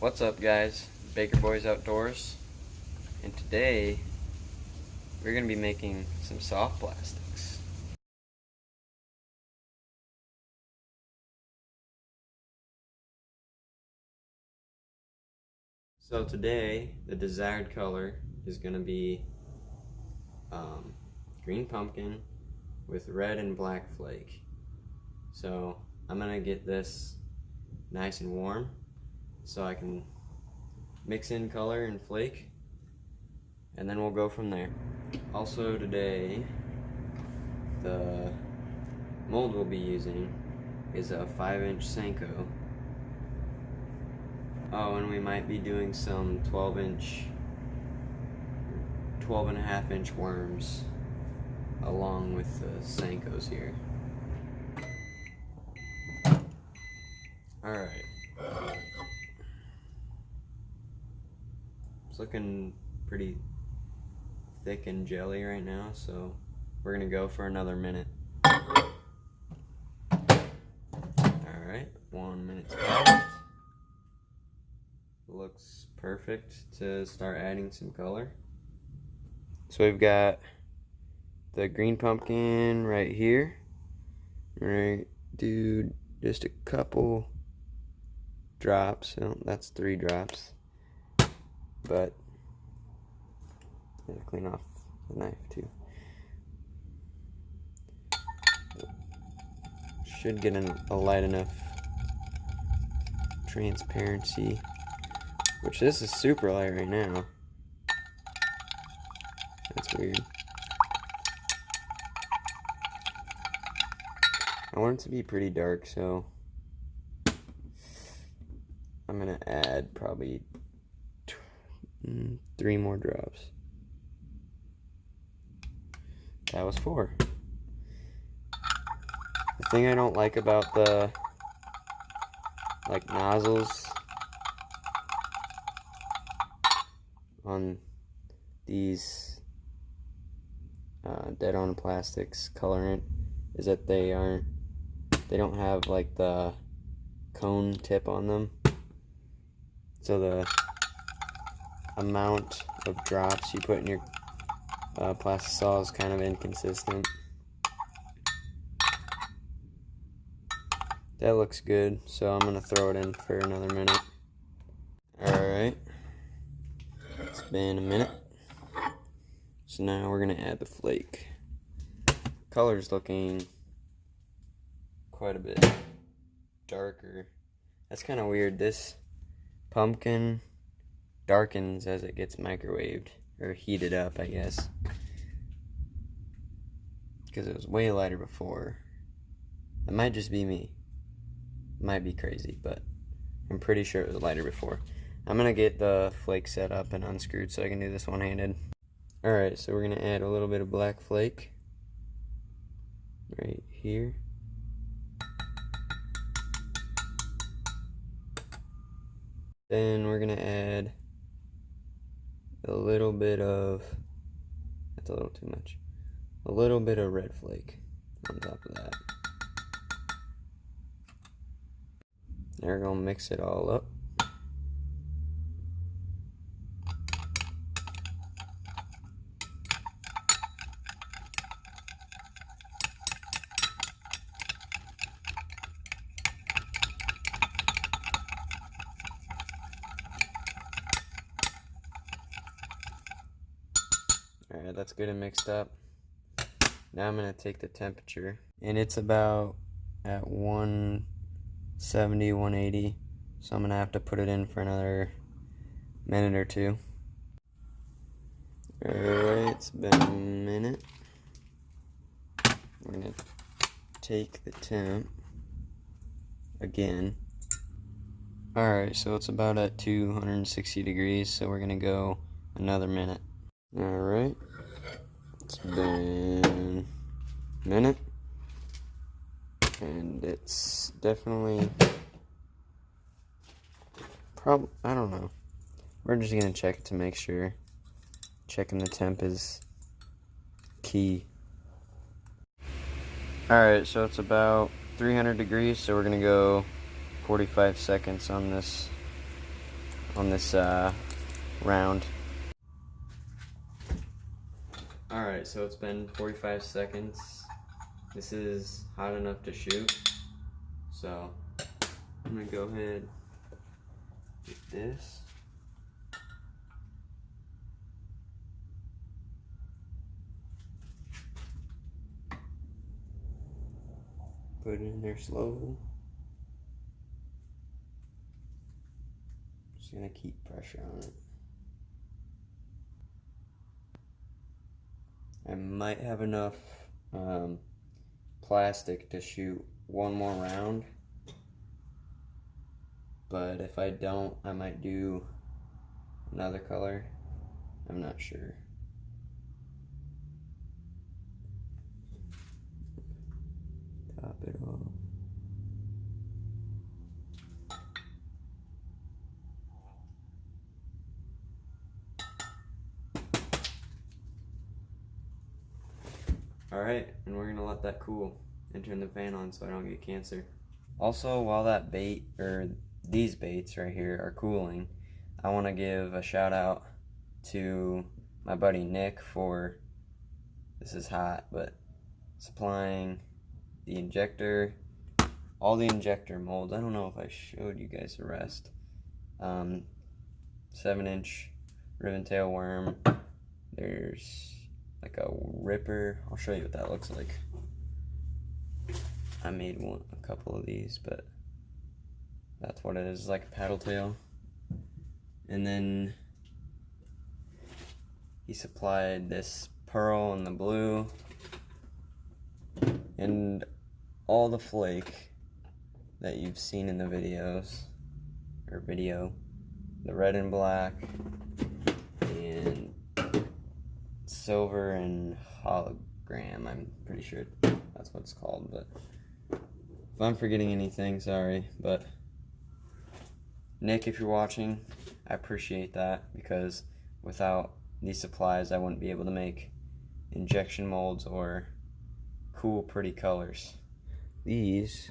What's up, guys? Baker Boys Outdoors, and today we're going to be making some soft plastics. So today the desired color is going to be green pumpkin with red and black flake. So I'm going to get this nice and warm so I can mix in color and flake, and then we'll go from there. Also today, the mold we'll be using is a 5-inch Senko. Oh, and we might be doing some 12-inch, 12.5-inch worms along with the Senkos here. Alright. It's looking pretty thick and jelly right now, so we're gonna go for another minute. Alright, 1 minute's passed. Looks perfect to start adding some color. So we've got the green pumpkin right here. Right, do just a couple drops. So that's 3 drops. But I gotta clean off the knife too. Should get a light enough transparency, which this is super light right now. That's weird. I want it to be pretty dark, so I'm gonna add probably 3 more drops. That was 4. The thing I don't like about the nozzles on these dead on plastics colorant is that they don't have like the cone tip on them, so the amount of drops you put in your plastisol is kind of inconsistent. That looks good, so I'm gonna throw it in for another minute. Alright, it's been a minute, so now we're gonna add the flake. Color's looking quite a bit darker. That's kind of weird. This pumpkin darkens as it gets microwaved or heated up, I guess, because it was way lighter before. It might just be me. It might be crazy, but I'm pretty sure it was lighter before. I'm gonna get the flake set up and unscrewed so I can do this one-handed. Alright, so we're gonna add a little bit of black flake right here. Then we're gonna add a little bit of, that's a little too much, a little bit of red flake on top of that. Now we're gonna mix it all up. Alright, that's good and mixed up. Now I'm going to take the temperature, and it's about at 170, 180, so I'm going to have to put it in for another minute or 2. Alright, it's been a minute. We're going to take the temp again. Alright, so it's about at 260 degrees, so we're going to go another minute. Alright, it's been a minute, and it's definitely, I don't know, we're just going to check it to make sure. Checking the temp is key. Alright, so it's about 300 degrees, so we're going to go 45 seconds on this on this round. Alright, so it's been 45 seconds. This is hot enough to shoot. So I'm gonna go ahead with this. Put it in there slow. Just gonna keep pressure on it. I might have enough plastic to shoot one more round, but if I don't, I might do another color. I'm not sure. Top it off. Alright, and we're gonna let that cool and turn the fan on so I don't get cancer. Also, while that bait, or these baits right here, are cooling, I want to give a shout out to my buddy Nick for, this is hot, but supplying the injector, all the injector molds. I don't know if I showed you guys the rest. 7-inch ribbon tail worm. There's like a ripper. I'll show you what that looks like. I made a couple of these, but that's what it is, like a paddle tail. And then he supplied this pearl and the blue and all the flake that you've seen in the videos, or video, the red and black, and silver and hologram, I'm pretty sure that's what it's called, but if I'm forgetting anything, sorry. But Nick, if you're watching, I appreciate that, because without these supplies I wouldn't be able to make injection molds or cool pretty colors. These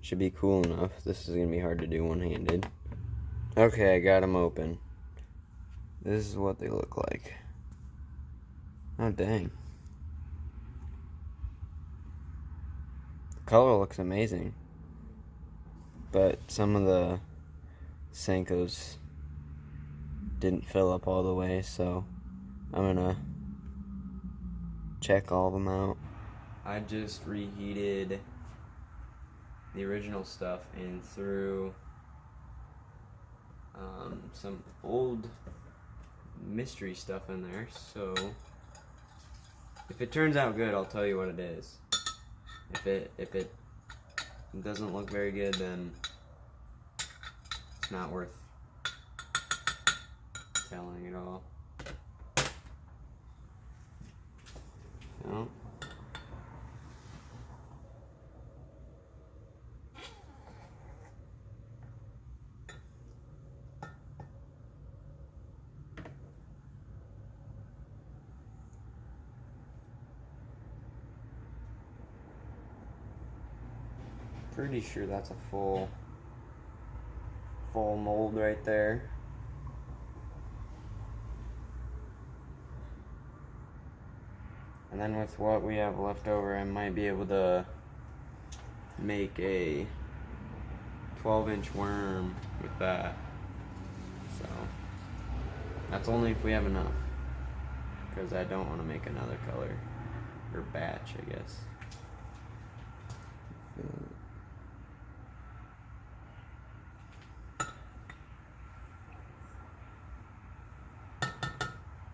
should be cool enough. This is gonna be hard to do one-handed. Okay, I got them open. This is what they look like. Oh dang. The color looks amazing, but some of the senkos didn't fill up all the way, so I'm gonna check all of them out. I just reheated the original stuff and threw some old mystery stuff in there, so if it turns out good, I'll tell you what it is. If it doesn't look very good, then it's not worth telling at all. No. Pretty sure that's a full mold right there. And then with what we have left over, I might be able to make a 12-inch worm with that. So that's only if we have enough, because I don't want to make another color, or batch, I guess.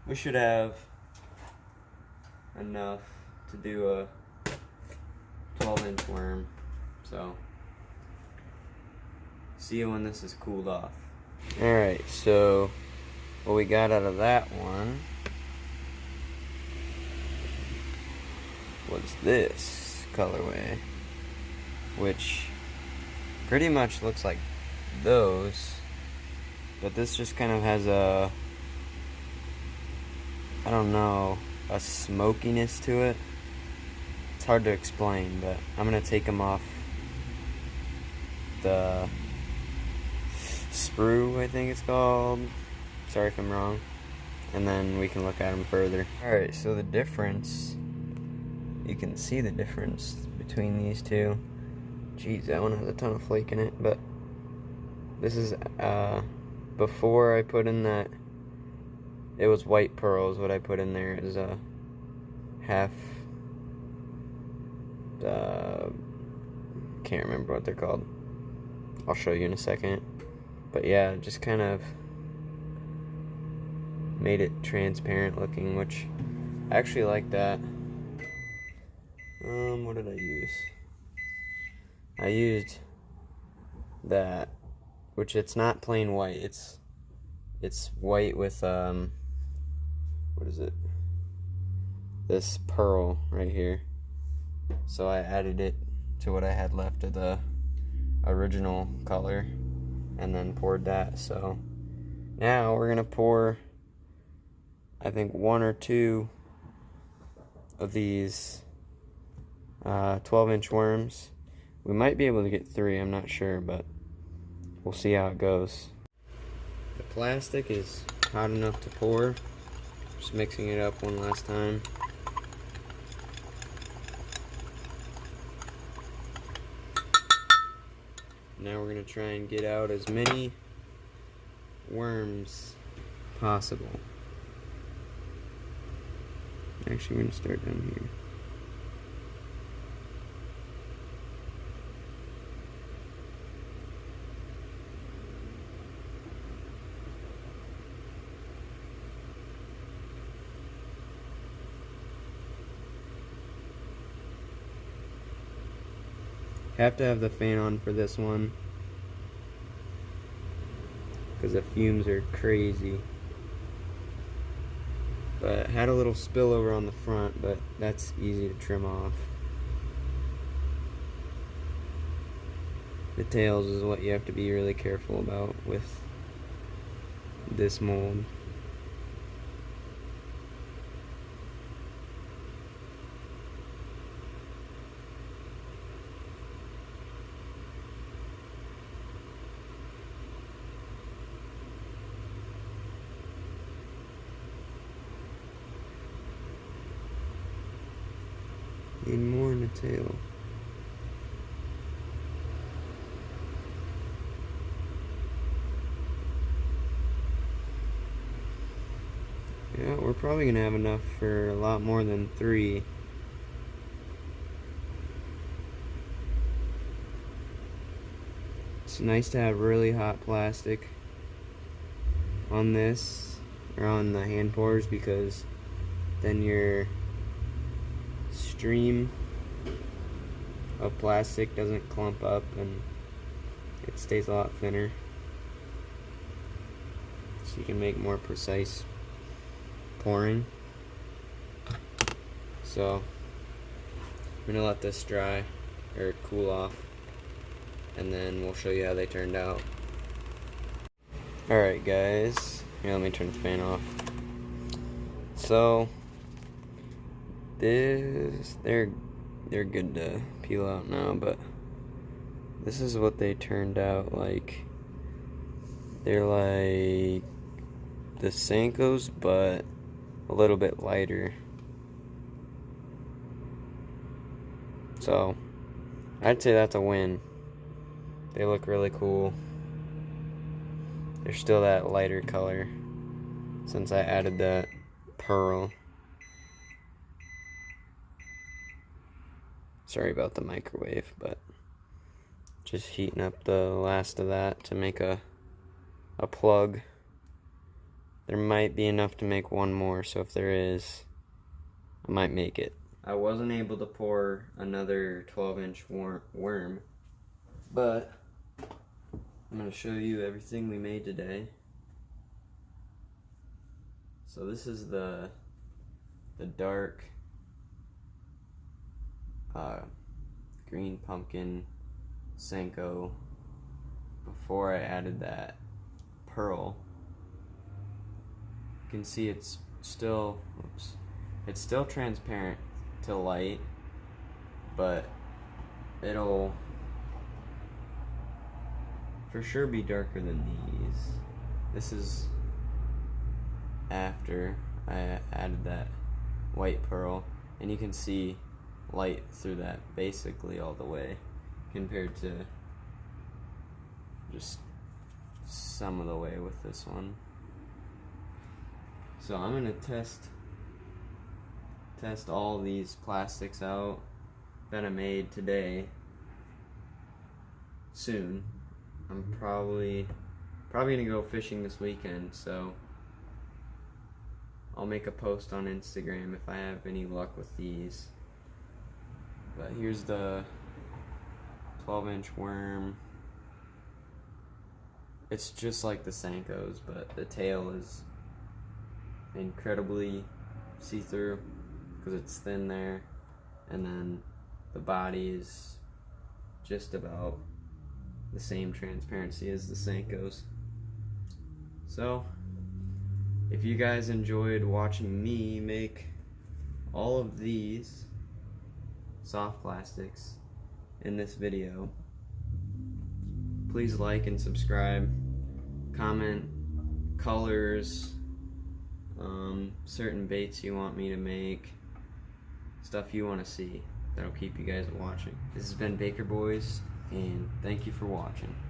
We should have enough to do a 12-inch worm, so see you when this is cooled off. Alright, so what we got out of that one was this colorway, which pretty much looks like those, but this just kind of has a, I don't know, a smokiness to it. It's hard to explain, but I'm gonna take them off the sprue, I think it's called. Sorry if I'm wrong. And then we can look at them further. Alright, so the difference, you can see the difference between these two. Jeez, that one has a ton of flake in it, but this is before I put in that, it was white pearls. What I put in there is a half, can't remember what they're called. I'll show you in a second. But yeah, just kind of made it transparent looking, which I actually like that. What did I use? I used that, which it's not plain white. It's white with what is it? This pearl right here. So I added it to what I had left of the original color and then poured that. So now we're gonna pour, I think, 1 or 2 of these 12-inch worms. We might be able to get 3, I'm not sure, but we'll see how it goes. The plastic is hot enough to pour. Just mixing it up one last time. Now we're going to try and get out as many worms possible. Actually, we're going to start down here. Have to have the fan on for this one because the fumes are crazy. But had a little spillover on the front, but that's easy to trim off. The tails is what you have to be really careful about with this mold. Need more in the tail. Yeah, we're probably gonna have enough for a lot more than 3. It's nice to have really hot plastic on this, or on the hand pours, because then your stream of plastic doesn't clump up and it stays a lot thinner, so you can make more precise pouring. So I'm gonna let this dry or cool off, and then we'll show you how they turned out. Alright guys, here, let me turn the fan off. So this, they're good to peel out now, but this is what they turned out like. They're like the senkos, but a little bit lighter. So I'd say that's a win. They look really cool. They're still that lighter color since I added that pearl. Sorry about the microwave, but just heating up the last of that to make a plug. There might be enough to make one more, so if there is, I might make it. I wasn't able to pour another 12-inch worm, but I'm going to show you everything we made today. So this is the dark green pumpkin senko before I added that pearl. You can see it's still, it's still transparent to light, but it'll for sure be darker than these. This is after I added that white pearl, and you can see light through that basically all the way compared to just some of the way with this one. So I'm gonna test all these plastics out that I made today soon. I'm probably gonna go fishing this weekend, so I'll make a post on Instagram if I have any luck with these. But here's the 12-inch worm. It's just like the senkos, but the tail is incredibly see-through because it's thin there, and then the body is just about the same transparency as the senkos. So if you guys enjoyed watching me make all of these soft plastics in this video, please like and subscribe, comment colors, certain baits you want me to make, stuff you want to see. That'll keep you guys watching. This has been Baker Boys, and thank you for watching.